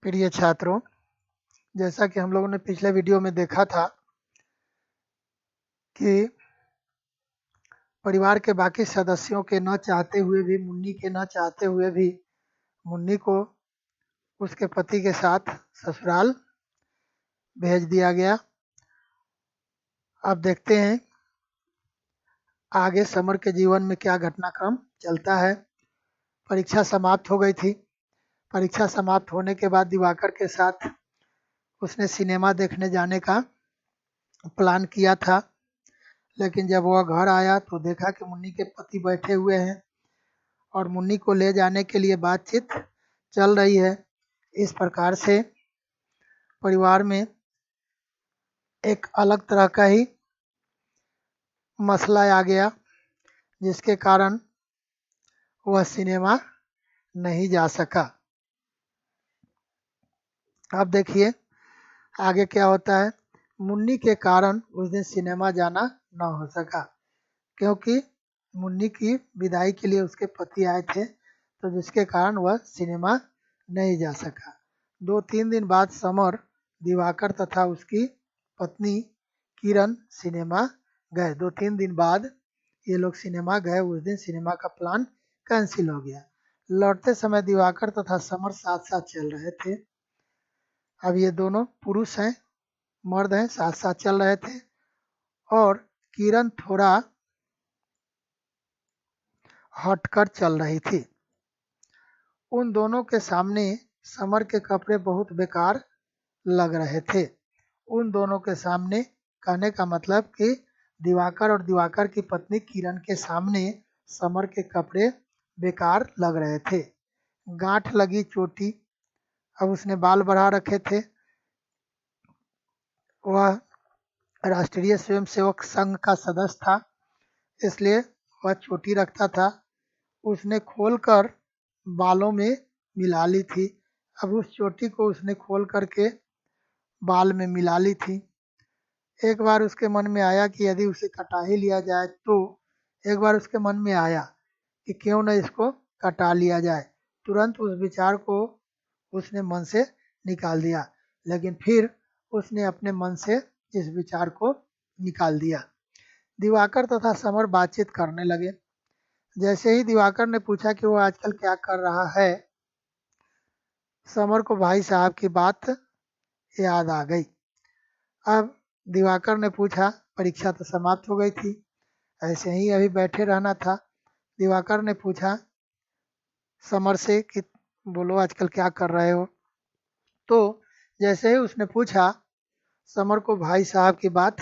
प्रिय छात्रों, जैसा कि हम लोगों ने पिछले वीडियो में देखा था कि परिवार के बाकी सदस्यों के न चाहते हुए भी, मुन्नी के न चाहते हुए भी मुन्नी को उसके पति के साथ ससुराल भेज दिया गया। अब देखते हैं आगे समर के जीवन में क्या घटनाक्रम चलता है। परीक्षा समाप्त हो गई थी। परीक्षा समाप्त होने के बाद दिवाकर के साथ उसने सिनेमा देखने जाने का प्लान किया था, लेकिन जब वह घर आया तो देखा कि मुन्नी के पति बैठे हुए हैं और मुन्नी को ले जाने के लिए बातचीत चल रही है। इस प्रकार से परिवार में एक अलग तरह का ही मसला आ गया, जिसके कारण वह सिनेमा नहीं जा सका। अब देखिए आगे क्या होता है। मुन्नी के कारण उस दिन सिनेमा जाना न हो सका, क्योंकि मुन्नी की विदाई के लिए उसके पति आए थे, तो जिसके कारण वह सिनेमा नहीं जा सका। 2-3 दिन बाद समर, दिवाकर तथा उसकी पत्नी किरण सिनेमा गए। 2-3 दिन बाद ये लोग सिनेमा गए। उस दिन सिनेमा का प्लान कैंसिल हो गया। लौटते समय दिवाकर तथा समर साथ साथ चल रहे थे। अब ये दोनों पुरुष हैं, मर्द हैं, साथ साथ चल रहे थे और किरण थोड़ा हटकर चल रही थी। उन दोनों के सामने समर के कपड़े बहुत बेकार लग रहे थे। उन दोनों के सामने कहने का मतलब कि दिवाकर और दिवाकर की पत्नी किरण के सामने समर के कपड़े बेकार लग रहे थे। गांठ लगी चोटी, अब उसने बाल बढ़ा रखे थे। वह राष्ट्रीय स्वयंसेवक संघ का सदस्य था, इसलिए वह चोटी रखता था। उसने खोलकर बालों में मिला ली थी। अब उस चोटी को उसने खोल करके बाल में मिला ली थी। एक बार उसके मन में आया कि यदि उसे कटा ही लिया जाए, तो एक बार उसके मन में आया कि क्यों न इसको कटा लिया जाए। तुरंत उस विचार को उसने मन से निकाल दिया, लेकिन फिर उसने अपने मन से इस विचार को निकाल दिया। दिवाकर तथा समर बातचीत करने लगे। जैसे ही दिवाकर ने पूछा कि वो आजकल क्या कर रहा है, समर को भाई साहब की बात याद आ गई। अब दिवाकर ने पूछा, परीक्षा तो समाप्त हो गई थी, ऐसे ही अभी बैठे रहना था। दिवाकर ने पूछा समर से कि बोलो आजकल क्या कर रहे हो। तो जैसे ही उसने पूछा, समर को भाई साहब की बात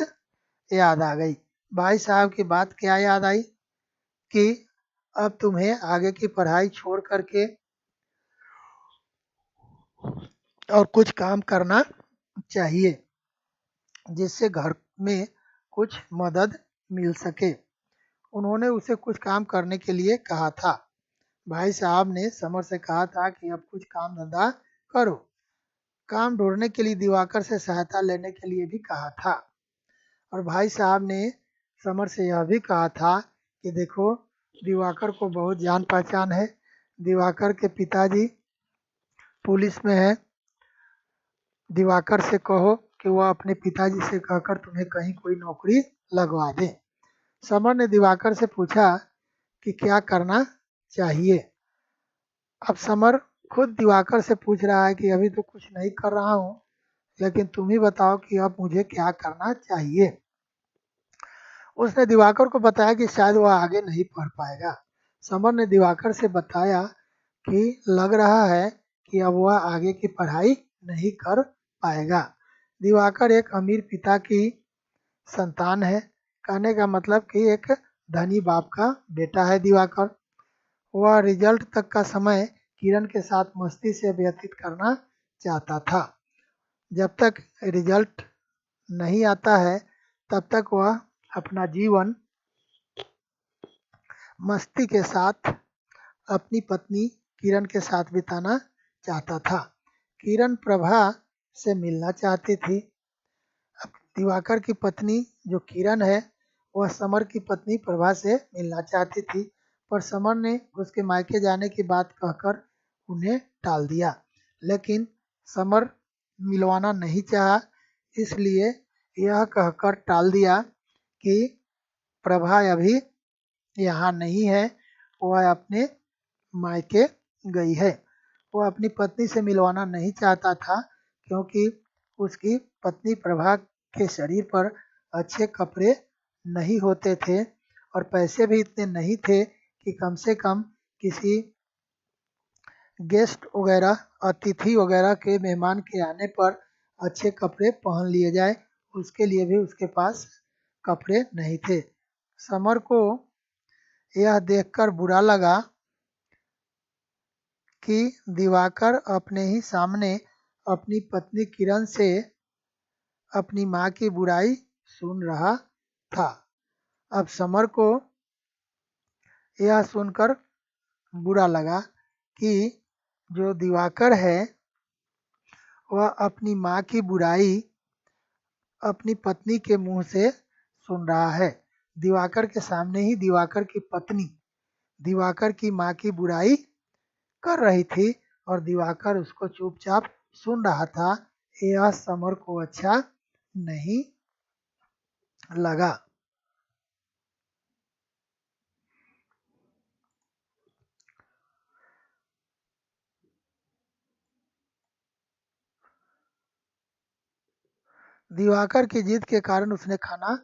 याद आ गई। भाई साहब की बात क्या याद आई कि अब तुम्हें आगे की पढ़ाई छोड़ करके और कुछ काम करना चाहिए, जिससे घर में कुछ मदद मिल सके। उन्होंने उसे कुछ काम करने के लिए कहा था। भाई साहब ने समर से कहा था कि अब कुछ काम धंधा करो। काम ढूंढने के लिए दिवाकर से सहायता लेने के लिए भी कहा था। और भाई साहब ने समर से यह भी कहा था कि देखो, दिवाकर को बहुत जान पहचान है। दिवाकर के पिताजी पुलिस में है। दिवाकर से कहो कि वह अपने पिताजी से कहकर तुम्हें कहीं कोई नौकरी लगवा दे। समर ने दिवाकर से पूछा कि क्या करना चाहिए। अब समर खुद दिवाकर से पूछ रहा है कि अभी तो कुछ नहीं कर रहा हूँ, लेकिन तुम ही बताओ कि अब मुझे क्या करना चाहिए। उसने दिवाकर को बताया कि शायद वह आगे नहीं पढ़ पाएगा। समर ने दिवाकर से बताया कि लग रहा है कि अब वह आगे की पढ़ाई नहीं कर पाएगा। दिवाकर एक अमीर पिता की संतान है, कहने का मतलब कि एक धनी बाप का बेटा है दिवाकर। वह रिजल्ट तक का समय किरण के साथ मस्ती से व्यतीत करना चाहता था। जब तक रिजल्ट नहीं आता है, तब तक वह अपना जीवन मस्ती के साथ अपनी पत्नी किरण के साथ बिताना चाहता था। किरण प्रभा से मिलना चाहती थी। अब दिवाकर की पत्नी जो किरण है, वह समर की पत्नी प्रभा से मिलना चाहती थी, पर समर ने उसके मायके जाने की बात कहकर उन्हें टाल दिया। लेकिन समर मिलवाना नहीं चाहा, इसलिए यह कहकर टाल दिया कि प्रभा अभी यहाँ नहीं है, वह अपने मायके गई है। वह अपनी पत्नी से मिलवाना नहीं चाहता था क्योंकि उसकी पत्नी प्रभा के शरीर पर अच्छे कपड़े नहीं होते थे और पैसे भी इतने नहीं थे कि कम से कम किसी गेस्ट वगैरह, अतिथि वगैरह के, मेहमान के आने पर अच्छे कपड़े पहन लिए जाए, उसके लिए भी उसके पास कपड़े नहीं थे। समर को यह देखकर बुरा लगा कि दिवाकर अपने ही सामने अपनी पत्नी किरण से अपनी माँ की बुराई सुन रहा था। अब समर को यह सुनकर बुरा लगा कि जो दिवाकर है वह अपनी माँ की बुराई अपनी पत्नी के मुंह से सुन रहा है। दिवाकर के सामने ही दिवाकर की पत्नी दिवाकर की माँ की बुराई कर रही थी और दिवाकर उसको चुपचाप सुन रहा था। यह समर को अच्छा नहीं लगा। दिवाकर की जिद के कारण उसने खाना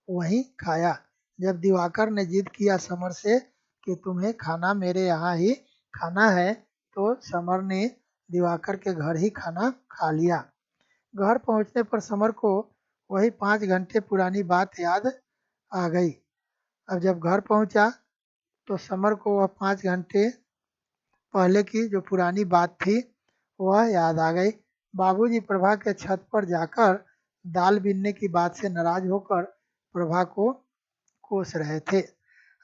वहीं खाया। जब दिवाकर ने जिद किया समर से कि तुम्हें खाना मेरे यहाँ ही खाना है, तो समर ने दिवाकर के घर ही खाना खा लिया। घर पहुँचने पर समर को वही 5 घंटे पुरानी बात याद आ गई। अब जब घर पहुँचा तो समर को वह 5 घंटे पहले की जो पुरानी बात थी वह याद आ गई। बाबूजी प्रभा के छत पर जाकर दाल बीनने की बात से नाराज होकर प्रभा को कोस रहे थे।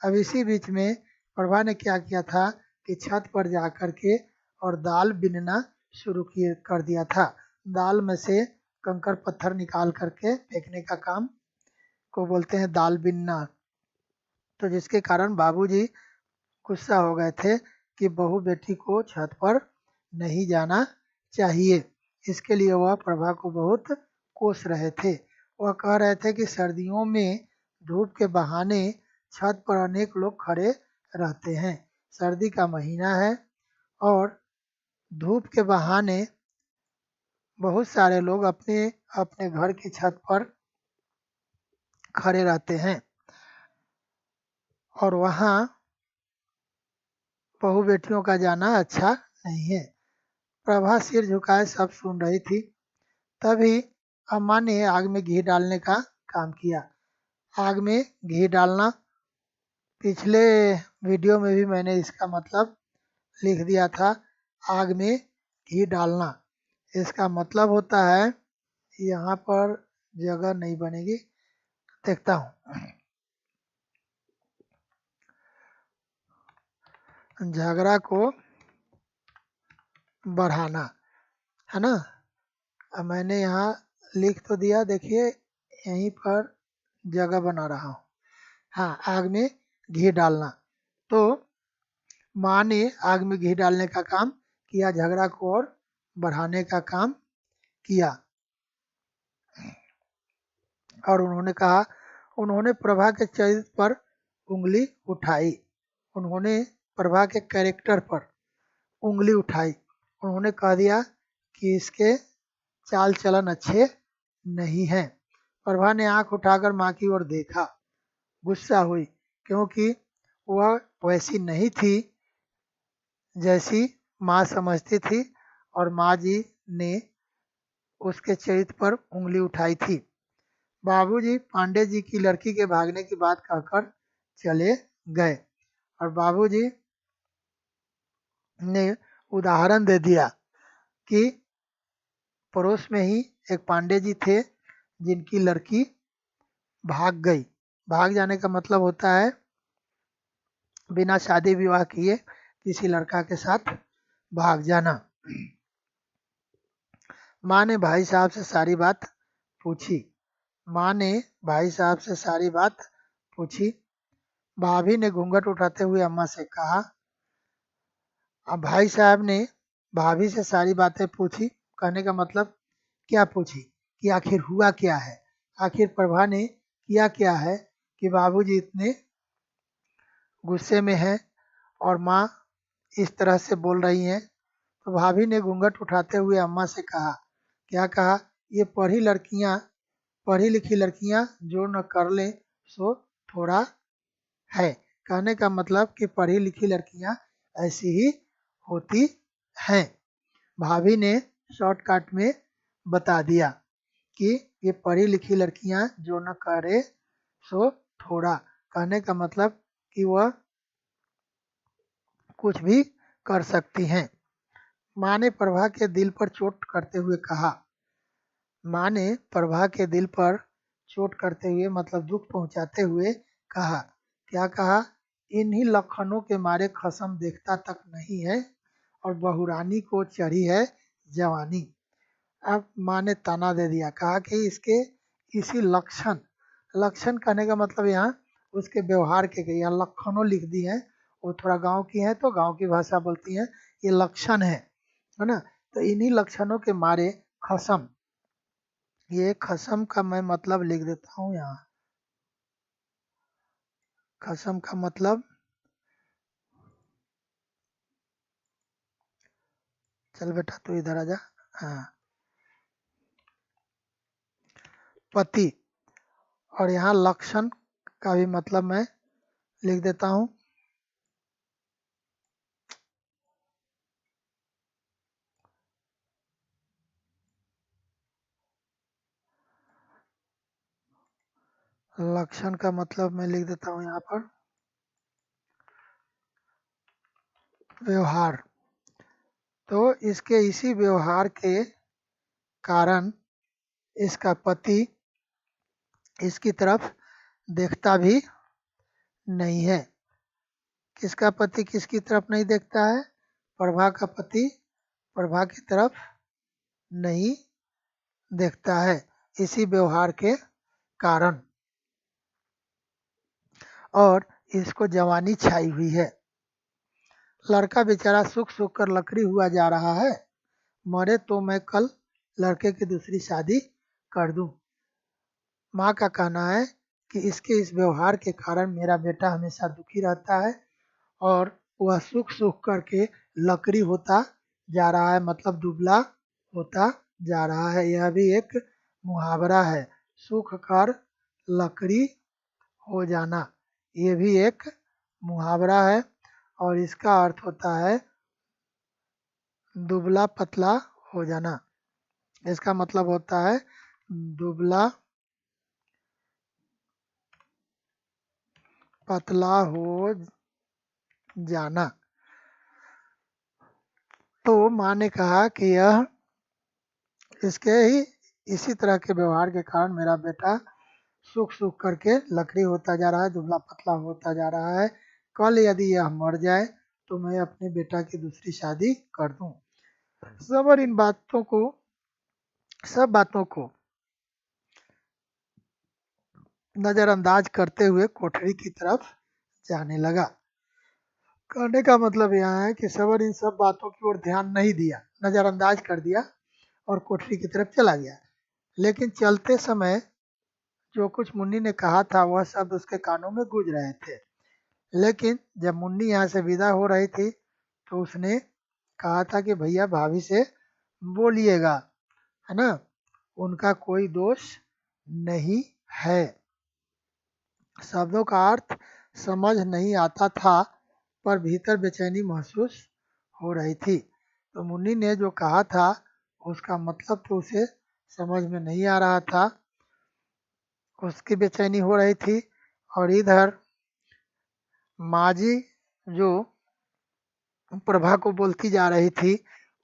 अब इसी बीच में प्रभा ने क्या किया था कि छत पर जाकर के और दाल बीनना शुरू कर दिया था। दाल में से कंकड़ पत्थर निकाल करके फेंकने का काम को बोलते हैं दाल बीनना। तो जिसके कारण बाबूजी गुस्सा हो गए थे कि बहू बेटी को छत पर नहीं जाना चाहिए। इसके लिए वह प्रभा को बहुत कोस रहे थे। वह कह रहे थे कि सर्दियों में धूप के बहाने छत पर अनेक लोग खड़े रहते हैं। सर्दी का महीना है और धूप के बहाने बहुत सारे लोग अपने अपने घर की छत पर खड़े रहते हैं और वहाँ बहू बेटियों का जाना अच्छा नहीं है। प्रभा सिर झुकाए सब सुन रही थी। तभी अम्मा ने आग में घी डालने का काम किया। आग में घी डालना, पिछले वीडियो में भी मैंने इसका मतलब लिख दिया था। आग में घी डालना, इसका मतलब होता है, यहाँ पर जगह नहीं बनेगी, देखता हूँ। झगड़ा को बढ़ाना, है ना। अब मैंने यहाँ लिख तो दिया, देखिए यहीं पर जगह बना रहा हूँ। हाँ, आग में घी डालना। तो माँ ने आग में घी डालने का काम किया, झगड़ा को और बढ़ाने का काम किया। और उन्होंने कहा, उन्होंने प्रभा के चरित्र पर उंगली उठाई। उन्होंने प्रभा के कैरेक्टर पर उंगली उठाई। उन्होंने कह दिया कि इसके चाल चलन अच्छे नहीं हैं। प्रभा ने आंख उठाकर माँ की ओर देखा। गुस्सा हुई क्योंकि वह वैसी नहीं थी जैसी माँ समझती थी और माँ जी ने उसके चरित्र पर उंगली उठाई थी। बाबूजी पांडे जी की लड़की के भागने की बात कहकर चले गए और बाबूजी ने उदाहरण दे दिया कि पड़ोस में ही एक पांडे जी थे जिनकी लड़की भाग गई। भाग जाने का मतलब होता है बिना शादी विवाह किए किसी लड़का के साथ भाग जाना। माँ ने भाई साहब से सारी बात पूछी। माँ ने भाई साहब से सारी बात पूछी। भाभी ने घूंघट उठाते हुए अम्मा से कहा। अब भाई साहब ने भाभी से सारी बातें पूछी। कहने का मतलब क्या पूछी कि आखिर हुआ क्या है, आखिर प्रभा ने किया क्या है कि बाबूजी इतने गुस्से में हैं और माँ इस तरह से बोल रही हैं। तो भाभी ने घूंघट उठाते हुए अम्मा से कहा, क्या कहा, ये पढ़ी लिखी लड़कियां जो न कर ले सो थोड़ा है। कहने का मतलब कि पढ़ी लिखी लड़कियां ऐसी ही होती हैं। भाभी ने शॉर्टकट में बता दिया कि ये पढ़ी लिखी लड़कियां जो न करे सो थोड़ा, कहने का मतलब कि वह कुछ भी कर सकती हैं। माँ ने प्रभा के दिल पर चोट करते हुए कहा, माँ ने प्रभा के दिल पर चोट करते हुए मतलब दुख पहुंचाते हुए कहा, क्या कहा, इन्हीं लक्षणों के मारे खसम देखता तक नहीं है और बहुरानी को चढ़ी है जवानी। अब माँ ने ताना दे दिया, कहा कि इसके इसी लक्षण, लक्षण कहने का मतलब यहाँ उसके व्यवहार के, यहाँ लक्षणों लिख दी हैं, वो थोड़ा गांव की है तो गांव की भाषा बोलती हैं, ये लक्षण है ना। तो इन्हीं लक्षणों के मारे खसम, ये खसम का मैं मतलब लिख देता हूँ यहाँ। खसम का मतलब, चल बेटा तू इधर आजा, हाँ, पति। और यहाँ लक्षण का भी मतलब मैं लिख देता हूँ, लक्षण का मतलब मैं लिख देता हूँ यहाँ पर व्यवहार। तो इसके इसी व्यवहार के कारण इसका पति इसकी तरफ देखता भी नहीं है। किसका पति किसकी तरफ नहीं देखता है? प्रभा का पति प्रभा की तरफ नहीं देखता है, इसी व्यवहार के कारण। और इसको जवानी छाई हुई है। लड़का बेचारा सूख सूख कर लकड़ी हुआ जा रहा है, मरे तो मैं कल लड़के की दूसरी शादी कर दूं। माँ का कहना है कि इसके इस व्यवहार के कारण मेरा बेटा हमेशा दुखी रहता है और वह सूख सूख करके लकड़ी होता जा रहा है, मतलब दुबला होता जा रहा है। यह भी एक मुहावरा है, सूख कर लकड़ी हो जाना, ये भी एक मुहावरा है और इसका अर्थ होता है दुबला पतला हो जाना। इसका मतलब होता है दुबला पतला हो जाना। तो माँ ने कहा कि यह इसके ही इसी तरह के व्यवहार के कारण मेरा बेटा सूख सूख करके लकड़ी होता जा रहा है, दुबला पतला होता जा रहा है। कल यदि यह मर जाए तो मैं अपने बेटा की दूसरी शादी कर दूं। सबर इन बातों को, सब बातों को नजरअंदाज करते हुए कोठरी की तरफ जाने लगा। कहने का मतलब यह है कि सबर इन सब बातों की ओर ध्यान नहीं दिया, नजरअंदाज कर दिया और कोठरी की तरफ चला गया। लेकिन चलते समय जो कुछ मुन्नी ने कहा था वह शब्द उसके कानों में गूंज रहे थे। लेकिन जब मुन्नी यहाँ से विदा हो रही थी तो उसने कहा था कि भैया भाभी से बोलिएगा, है ना, उनका कोई दोष नहीं है। शब्दों का अर्थ समझ नहीं आता था पर भीतर बेचैनी महसूस हो रही थी। तो मुन्नी ने जो कहा था उसका मतलब तो उसे समझ में नहीं आ रहा था, उसकी बेचैनी हो रही थी। और इधर माजी जो प्रभा को बोलती जा रही थी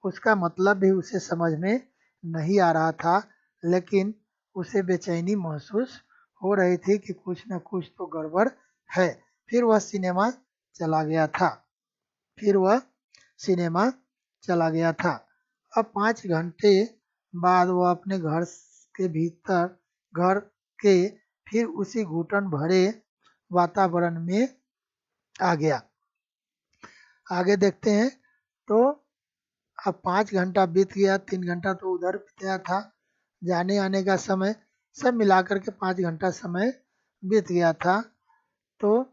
उसका मतलब भी उसे समझ में नहीं आ रहा था, लेकिन उसे बेचैनी महसूस हो रही थी कि कुछ न कुछ तो गड़बड़ है। फिर वह सिनेमा चला गया था, फिर वह सिनेमा चला गया था। अब 5 घंटे बाद वह अपने के भीतर घर के फिर उसी घुटन भरे वातावरण में आ गया। आगे देखते हैं। तो अब 5 घंटा बीत गया, 3 घंटा तो उधर बीता था, जाने आने का समय सब मिलाकर के 5 घंटा समय बीत गया था। तो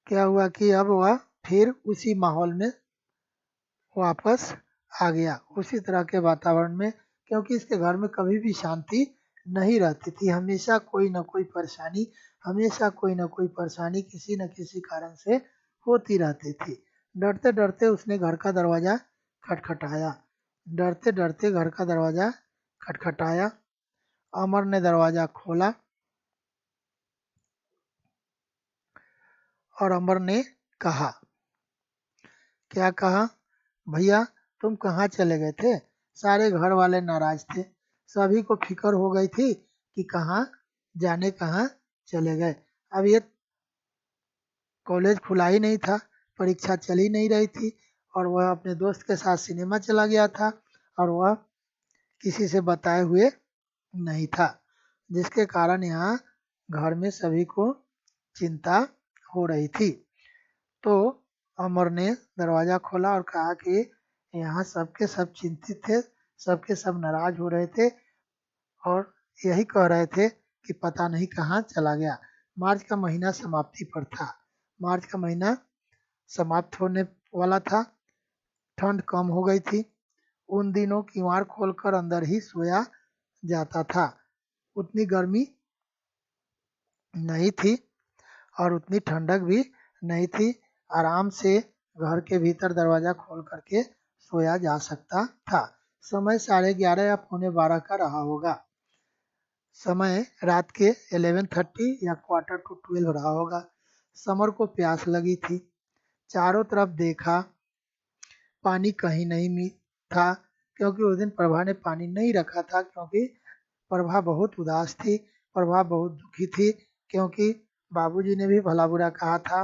क्या हुआ कि अब वह फिर उसी माहौल में वापस आ गया, उसी तरह के वातावरण में, क्योंकि इसके घर में कभी भी शांति नहीं रहती थी। हमेशा कोई न कोई परेशानी, हमेशा कोई न कोई परेशानी किसी न किसी कारण से होती रहती थी। डरते डरते उसने घर का दरवाज़ा खटखटाया। डरते डरते घर का दरवाज़ा खटखटाया। अमर ने दरवाज़ा खोला और अमर ने कहा, क्या कहा? भैया तुम कहाँ चले गए थे? सारे घर वाले नाराज थे, सभी को फिक्र हो गई थी कि कहाँ जाने कहाँ चले गए। अब ये कॉलेज खुला ही नहीं था, परीक्षा चल ही नहीं रही थी, और वह अपने दोस्त के साथ सिनेमा चला गया था, और वह किसी से बताए हुए नहीं था, जिसके कारण यहाँ घर में सभी को चिंता हो रही थी। तो अमर ने दरवाज़ा खोला और कहा कि यहाँ सबके सब चिंतित थे, सबके सब नाराज हो रहे थे, और यही कह रहे थे कि पता नहीं कहाँ चला गया। मार्च का महीना समाप्ति पर था। मार्च का महीना समाप्त होने वाला था। ठंड कम हो गई थी। उन दिनों किवाड़ खोलकर अंदर ही सोया जाता था। उतनी गर्मी नहीं थी और उतनी ठंडक भी नहीं थी। आराम से घर के भीतर दरवाज़ा खोल करके सोया जा सकता था। समय 11:30 या 11:45 का रहा होगा। समय रात के 11:30 या 11:45 रहा होगा। समर को प्यास लगी थी। चारों तरफ देखा, पानी कहीं नहीं था, क्योंकि उस दिन प्रभा ने पानी नहीं रखा था, क्योंकि प्रभा बहुत उदास थी, प्रभा बहुत दुखी थी, क्योंकि बाबूजी ने भी भला बुरा कहा था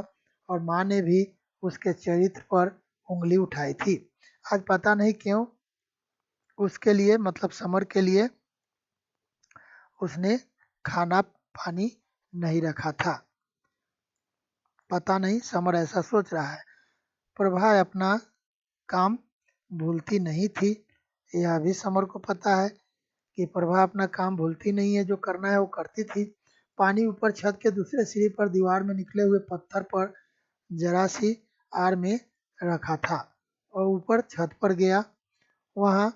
और माँ ने भी उसके चरित्र पर उंगली उठाई थी। आज पता नहीं क्यों उसके लिए, मतलब समर के लिए, उसने खाना पानी नहीं रखा था। पता नहीं समर ऐसा सोच रहा है। प्रभा अपना काम भूलती नहीं थी, यह भी समर को पता है कि प्रभा अपना काम भूलती नहीं है, जो करना है वो करती थी। पानी ऊपर छत के दूसरे सिरे पर दीवार में निकले हुए पत्थर पर जरा सी आड़ में रखा था और ऊपर छत पर गया। वहाँ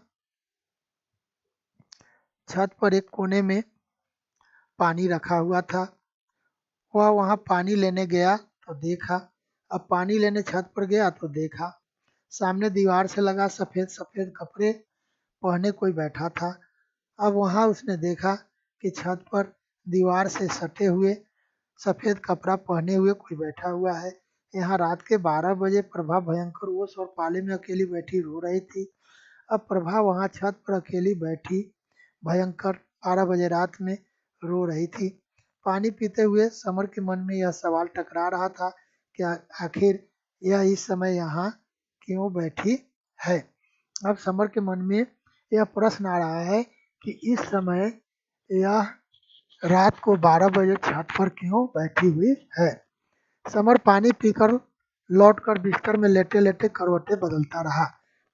छत पर एक कोने में पानी रखा हुआ था। वह वहाँ पानी लेने गया तो देखा, अब पानी लेने छत पर गया तो देखा, सामने दीवार से लगा सफ़ेद सफ़ेद कपड़े पहने कोई बैठा था। अब वहाँ उसने देखा कि छत पर दीवार से सटे हुए सफ़ेद कपड़ा पहने हुए कोई बैठा हुआ है। यहाँ रात के 12 बजे प्रभा भयंकर ओस और पाले में अकेली बैठी रो रही थी। अब प्रभा वहाँ छत पर अकेली बैठी भयंकर 12 बजे रात में रो रही थी। पानी पीते हुए समर के मन में यह सवाल टकरा रहा था कि आखिर यह इस समय यहाँ क्यों बैठी है। अब समर के मन में यह प्रश्न आ रहा है कि इस समय यह रात को 12 बजे छत पर क्यों बैठी हुई है। समर पानी पीकर लौटकर बिस्तर में लेटे लेटे करवटें बदलता रहा।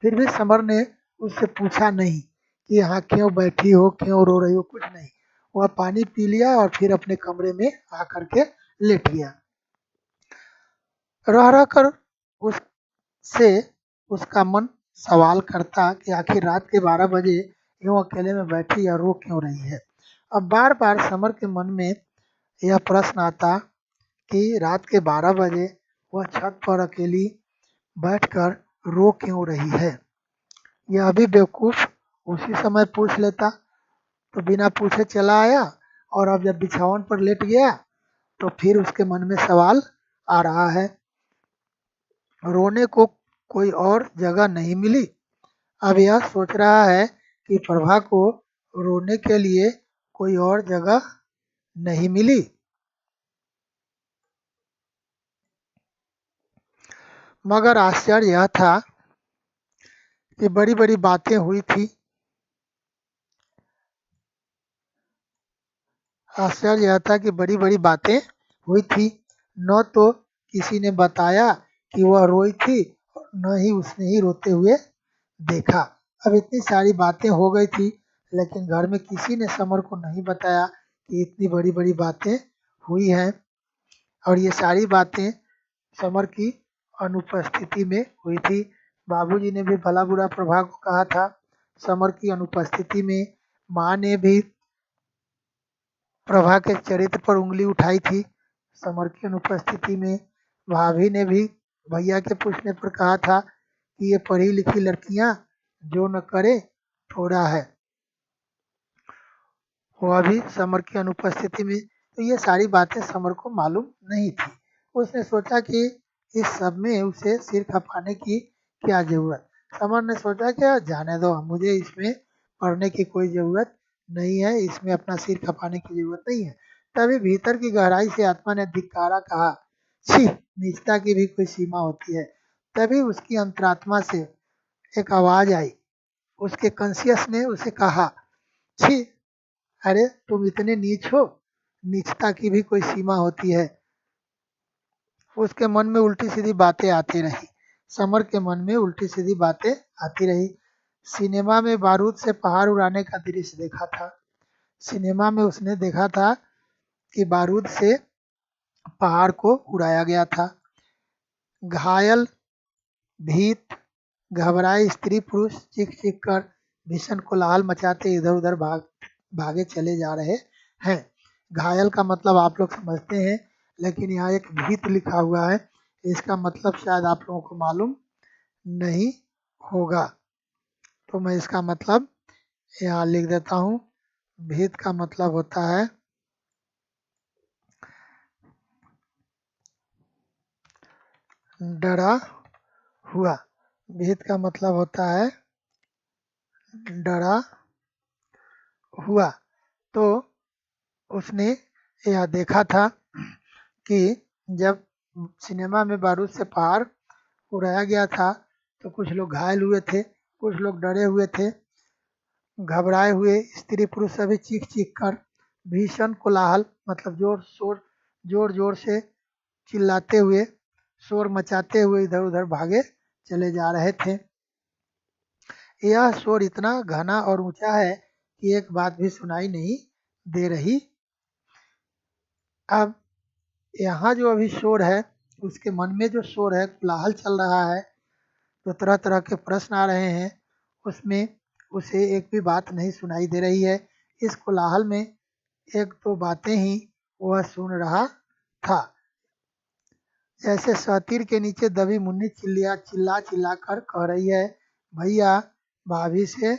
फिर भी समर ने उससे पूछा नहीं कि यहाँ क्यों बैठी हो, क्यों रो रही हो, कुछ नहीं। वह पानी पी लिया और फिर अपने कमरे में आकर के लेट गया। रह रह कर उससे उसका मन सवाल करता कि आखिर रात के 12 बजे यूं अकेले में बैठी या रो क्यों रही है। अब बार बार समर के मन में यह प्रश्न आता कि रात के 12 बजे वह छत पर अकेली बैठकर रो क्यों रही है। यह भी बेवकूफ़ उसी समय पूछ लेता तो बिना पूछे चला आया, और अब जब बिछावन पर लेट गया तो फिर उसके मन में सवाल आ रहा है। रोने को कोई और जगह नहीं मिली। अब यह सोच रहा है कि प्रभा को रोने के लिए कोई और जगह नहीं मिली। मगर आश्चर्य यह था कि बड़ी बड़ी बातें हुई थी। आश्चर्य यह था कि बड़ी बड़ी बातें हुई थी। न तो किसी ने बताया कि वह रोई थी, और न ही उसने ही रोते हुए देखा। अब इतनी सारी बातें हो गई थी, लेकिन घर में किसी ने समर को नहीं बताया कि इतनी बड़ी बड़ी बातें हुई हैं, और ये सारी बातें समर की अनुपस्थिति में हुई थी। बाबूजी ने भी भला बुरा प्रभा को कहा था। समर की अनुपस्थिति में माँ ने भी प्रभा के चरित्र पर उंगली उठाई थी। समर की अनुपस्थिति में भाभी ने भी भैया के पूछने पर कहा था कि ये पढ़ी लिखी लड़कियां जो न करे थोड़ा है। वह भी समर की अनुपस्थिति में, तो ये सारी बातें समर को मालूम नहीं थी। उसने सोचा कि इस सब में उसे सिर खपाने की क्या जरूरत। समर ने सोचा कि जाने दो, मुझे इसमें पढ़ने की कोई जरूरत नहीं है, इसमें अपना सिर खपाने की जरूरत नहीं है। तभी भीतर की गहराई से आत्मा ने धिक्कारा कहा, छी, नीचता की भी कोई सीमा होती है। तभी उसकी अंतरात्मा से एक आवाज आई। उसके कॉन्शियस ने उसे कहा, छी, अरे तुम इतने नीच हो, नीचता की भी कोई सीमा होती है। उसके मन में उल्टी सीधी बातें आती रही। समर के मन में उल्टी सीधी बातें आती रही। सिनेमा में बारूद से पहाड़ उड़ाने का दृश्य देखा था। सिनेमा में उसने देखा था कि बारूद से पहाड़ को उड़ाया गया था। घायल, भीत, घबराए स्त्री पुरुष चीख चीख कर भीषण कोलाहल मचाते इधर उधर भागे चले जा रहे हैं। घायल का मतलब आप लोग समझते हैं, लेकिन यहाँ एक भीत लिखा हुआ है, इसका मतलब शायद आप लोगों को मालूम नहीं होगा, तो मैं इसका मतलब यहाँ लिख देता हूँ। भीत का मतलब होता है डरा हुआ। भीत का मतलब होता है डरा हुआ। तो उसने यह देखा था कि जब सिनेमा में बारूद से पहाड़ उड़ाया गया था तो कुछ लोग घायल हुए थे, कुछ लोग डरे हुए थे। घबराए हुए स्त्री पुरुष सभी चीख चीख कर भीषण कोलाहल मतलब जोर जोर से चिल्लाते हुए, शोर मचाते हुए इधर उधर भागे चले जा रहे थे। यह शोर इतना घना और ऊंचा है कि एक बात भी सुनाई नहीं दे रही। अब यहाँ जो अभी शोर है, उसके मन में जो शोर है, कोलाहल चल रहा है, तो तरह तरह के प्रश्न आ रहे हैं, उसमें उसे एक भी बात नहीं सुनाई दे रही है। इस कोलाहल में एक दो बातें ही वह सुन रहा था। जैसे सतीर के नीचे दबी मुन्नी चिल्ला चिल्ला कर कह रही है, भैया भाभी से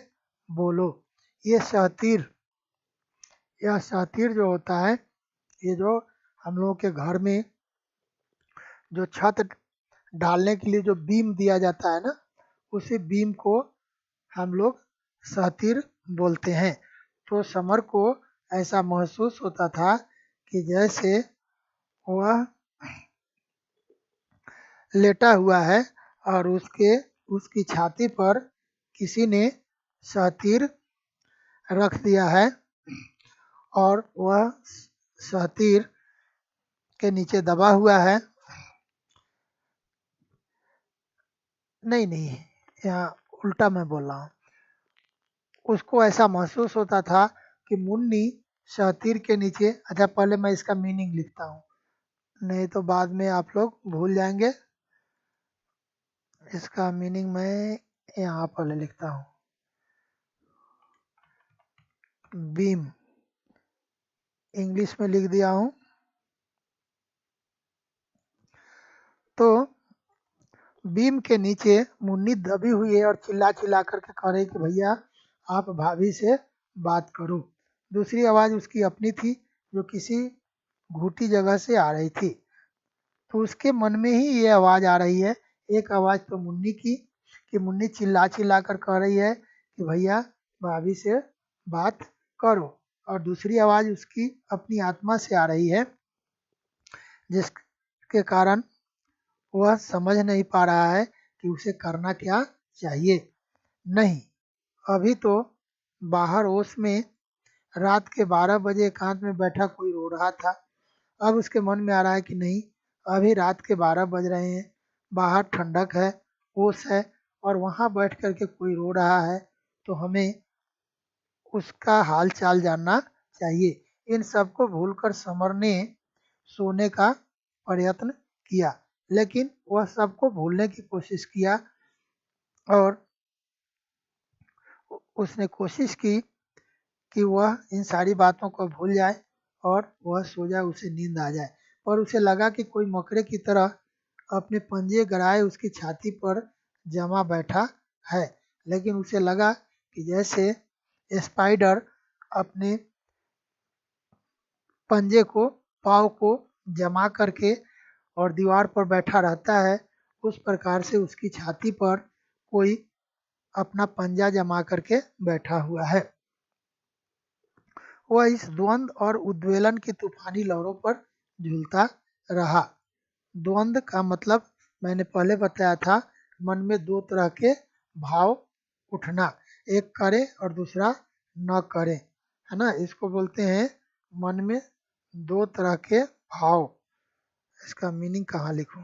बोलो। ये सहतीर जो होता है, ये जो हम लोगों के घर में जो छत डालने के लिए जो बीम दिया जाता है ना, उसी बीम को हम लोग सहतीर बोलते हैं। तो समर को ऐसा महसूस होता था कि जैसे वह लेटा हुआ है और उसकी छाती पर किसी ने सहतीर रख दिया है और वह सहतीर के नीचे दबा हुआ है। नहीं, यहाँ उल्टा मैं बोल रहा हूँ। उसको ऐसा महसूस होता था कि मुन्नी सहतीर के नीचे, अच्छा पहले मैं इसका मीनिंग लिखता हूँ, नहीं तो बाद में आप लोग भूल जाएंगे। इसका मीनिंग मैं यहाँ पहले लिखता हूँ। बीम इंग्लिश में लिख दिया हूँ। तो बीम के नीचे मुन्नी दबी हुई है और चिल्ला चिल्ला करके कह रही कि भैया आप भाभी से बात करो। दूसरी आवाज़ उसकी अपनी थी जो किसी घुटी जगह से आ रही थी। तो उसके मन में ही ये आवाज़ आ रही है। एक आवाज़ तो मुन्नी की कि मुन्नी चिल्ला चिल्ला कर कह रही है कि भैया भाभी से बात करो, और दूसरी आवाज़ उसकी अपनी आत्मा से आ रही है, जिसके कारण वह समझ नहीं पा रहा है कि उसे करना क्या चाहिए। नहीं, अभी तो बाहर ओस में रात के 12 बजे एकांत में बैठा कोई रो रहा था। अब उसके मन में आ रहा है कि नहीं, अभी रात के 12 बज रहे हैं, बाहर ठंडक है, ओस है और वहाँ बैठ कर के कोई रो रहा है तो हमें उसका हाल चाल जानना चाहिए। इन सबको भूलकर समर ने सोने का प्रयत्न किया, लेकिन वह सबको भूलने की कोशिश किया और उसने कोशिश की कि वह इन सारी बातों को भूल जाए और वह सो जाए, उसे नींद आ जाए। पर उसे लगा कि कोई मकड़े की तरह अपने पंजे गड़ाए उसकी छाती पर जमा बैठा है, लेकिन उसे लगा कि जैसे स्पाइडर अपने पंजे को, पाँव को जमा करके और दीवार पर बैठा रहता है, उस प्रकार से उसकी छाती पर कोई अपना पंजा जमा करके बैठा हुआ है। वह इस द्वंद और उद्वेलन की तूफानी लहरों पर झूलता रहा। द्वंद का मतलब मैंने पहले बताया था, मन में दो तरह के भाव उठना, एक करे और दूसरा न करे, है ना, इसको बोलते हैं मन में दो तरह के भाव। इसका मीनिंग कहाँ लिखूं,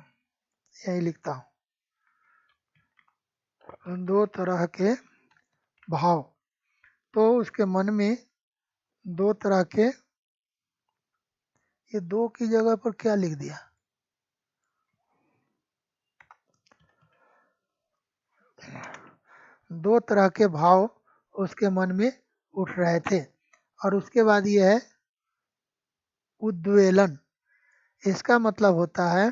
यही लिखता हूँ, दो तरह के भाव। तो उसके मन में दो तरह के, ये दो की जगह पर क्या लिख दिया, दो तरह के भाव उसके मन में उठ रहे थे। और उसके बाद ये है उद्वेलन। इसका मतलब होता है,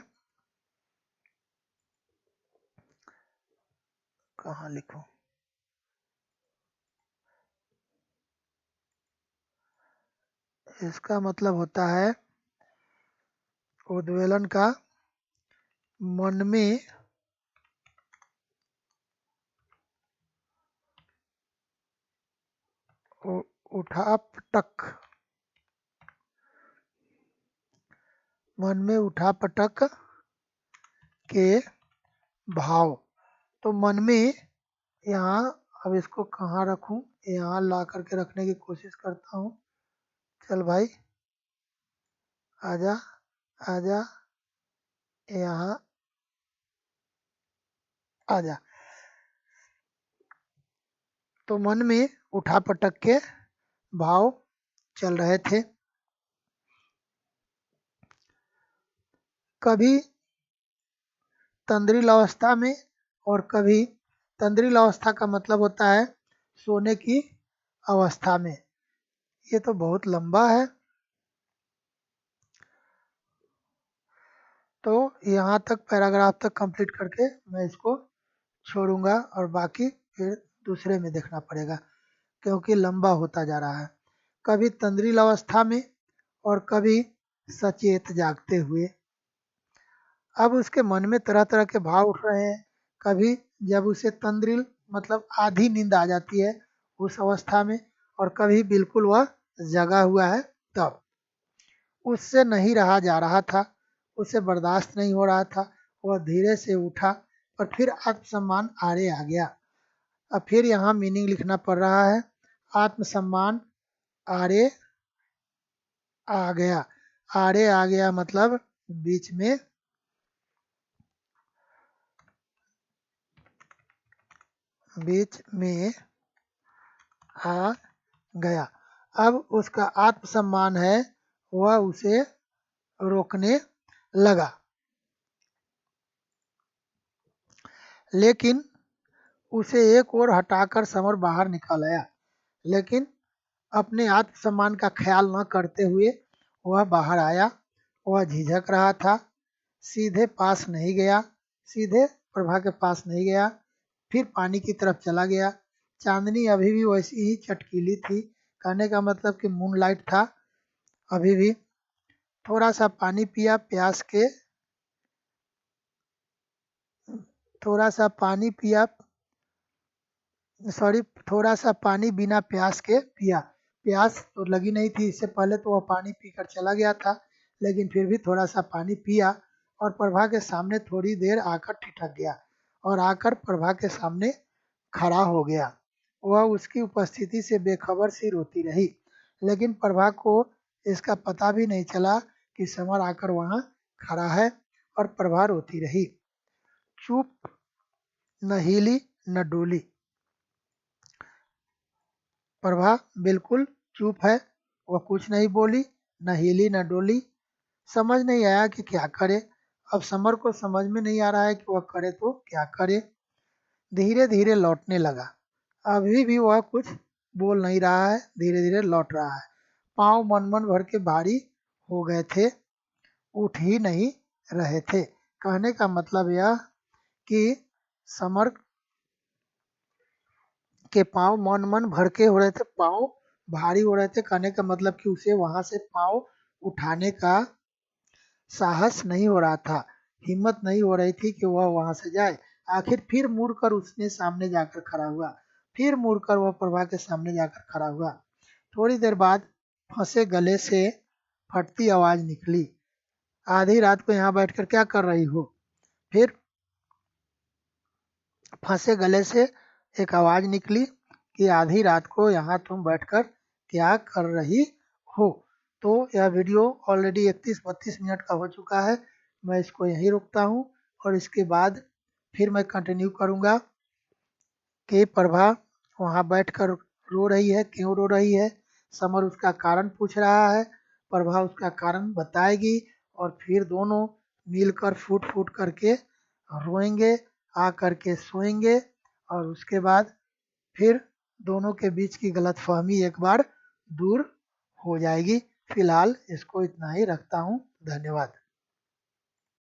कहाँ लिखूं, इसका मतलब होता है उद्वेलन का मन में उठापटक, मन में उठापटक के भाव। तो मन में, यहाँ अब इसको कहाँ रखूं, यहाँ ला करके रखने की कोशिश करता हूँ। चल भाई आजा आजा, यहाँ आजा। तो मन में उठापटक के भाव चल रहे थे। कभी तंद्रिल अवस्था में और कभी, तंद्रिल अवस्था का मतलब होता है सोने की अवस्था में। ये तो बहुत लंबा है, तो यहाँ तक पैराग्राफ तक कंप्लीट करके मैं इसको छोड़ूंगा और बाकी फिर दूसरे में देखना पड़ेगा क्योंकि लंबा होता जा रहा है। कभी तंद्रिल अवस्था में और कभी सचेत जागते हुए। अब उसके मन में तरह तरह के भाव उठ रहे हैं। कभी जब उसे तंद्रिल मतलब आधी नींद आ जाती है उस अवस्था में, और कभी बिल्कुल वह जगा हुआ है तब। उससे नहीं रहा जा रहा था, उसे बर्दाश्त नहीं हो रहा था। वह धीरे से उठा और फिर आत्मसम्मान आड़े आ गया। अब फिर यहाँ मीनिंग लिखना पड़ रहा है, आत्मसम्मान आड़े आ गया। आड़े आ गया मतलब बीच में, बीच में आ गया। अब उसका आत्मसम्मान है वह उसे रोकने लगा, लेकिन उसे एक ओर हटाकर समर बाहर निकाल आया। लेकिन अपने आत्मसम्मान का ख्याल न करते हुए वह बाहर आया। वह झिझक रहा था, सीधे पास नहीं गया, सीधे प्रभा के पास नहीं गया, फिर पानी की तरफ चला गया। चांदनी अभी भी वैसी ही चटकीली थी, कहने का मतलब कि मूनलाइट था अभी भी। थोड़ा सा पानी पिया प्यास के, थोड़ा सा पानी पिया, सॉरी, थोड़ा सा पानी बिना प्यास के पिया। प्यास तो लगी नहीं थी, इससे पहले तो वह पानी पीकर चला गया था, लेकिन फिर भी थोड़ा सा पानी पिया और प्रभा के सामने थोड़ी देर आकर ठिठक गया और आकर प्रभा के सामने खड़ा हो गया। वह उसकी उपस्थिति से बेखबर सी रोती रही, लेकिन प्रभा को इसका पता भी नहीं चला कि समर आकर वहाँ खड़ा है, और प्रभा रोती रही। चुप न हिली न डोली। प्रभा बिल्कुल चुप है, वह कुछ नहीं बोली, न हिली न डोली। समझ नहीं आया कि क्या करे। अब समर को समझ में नहीं आ रहा है कि वह करे तो क्या करे। धीरे धीरे लौटने लगा। अभी भी वह कुछ बोल नहीं रहा है, धीरे धीरे लौट रहा है। पाँव मन मन भर के भारी हो गए थे, उठ ही नहीं रहे थे। कहने का मतलब यह कि समर के पाँव मन मन भर के हो रहे थे, पाँव भारी हो रहे थे। कहने का मतलब कि उसे वहां से पाँव उठाने का साहस नहीं हो रहा था, हिम्मत नहीं हो रही थी कि वह वहां से जाए। आखिर फिर मुड़कर उसने सामने जाकर खड़ा हुआ। फिर मुड़कर वह प्रभा के सामने जाकर खड़ा हुआ। थोड़ी देर बाद फंसे गले से फटती आवाज निकली, आधी रात को यहाँ बैठकर क्या कर रही हो। फिर फंसे गले से एक आवाज निकली कि आधी रात को यहाँ तुम बैठकर क्या कर रही हो। तो यह वीडियो ऑलरेडी 31-32 मिनट का हो चुका है। मैं इसको यहीं रोकता हूँ और इसके बाद फिर मैं कंटिन्यू करूँगा कि प्रभा वहाँ बैठकर रो रही है, क्यों रो रही है। समर उसका कारण पूछ रहा है, प्रभा उसका कारण बताएगी और फिर दोनों मिलकर फूट फूट करके रोएंगे, आ करके सोएंगे और उसके बाद फिर दोनों के बीच की गलतफहमी एक बार दूर हो जाएगी। फिलहाल इसको इतना ही रखता हूँ। धन्यवाद।